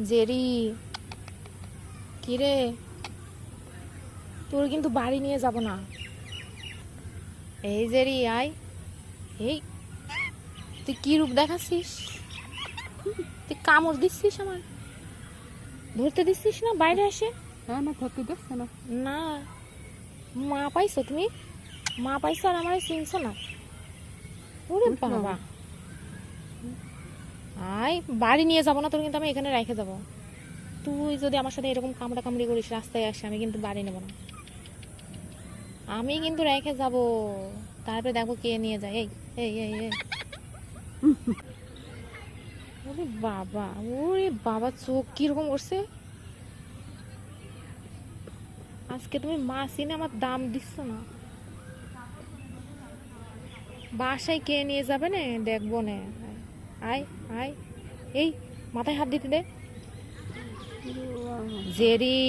Jerry, কিরে, তোর কিন্তু বাড়ি নিয়ে যাব না। এই জেরি আয়। এই, তুই কি রূপ দেখাচ্ছিস? তুই কামড় দিচ্ছিস আমার, ধরতে দিচ্ছিস না বাইরে এসে? হ্যাঁ, না ধরতে দিচ্ছে না। না, মা পাইছো তুমি? মা পাইছো আর আমার চিনছো না? ওরে বাবা, আয়, বাড়ি নিয়ে যাবো না তোর, কিন্তু আমি এখানে রেখে যাবো। তুই যদি আমার সাথে এরকম কামড়া কামড়ি করিস রাস্তায় আসে, আমি কিন্তু বাড়ি নেবো না, আমি কিন্তু রেখে যাব। তারপরে দেখো কে নিয়ে যায়। এই এই এই এই, ওরে বাবা, ওরে বাবা, চোখ কিরকম করছে। আজকে তুমি মাছ এনে আমার দাম দিচ্ছ না। বাসায় কে নিয়ে যাবে না দেখবো না। আয় আয়, এই মাথায় হাত দিতে দে। জেরি,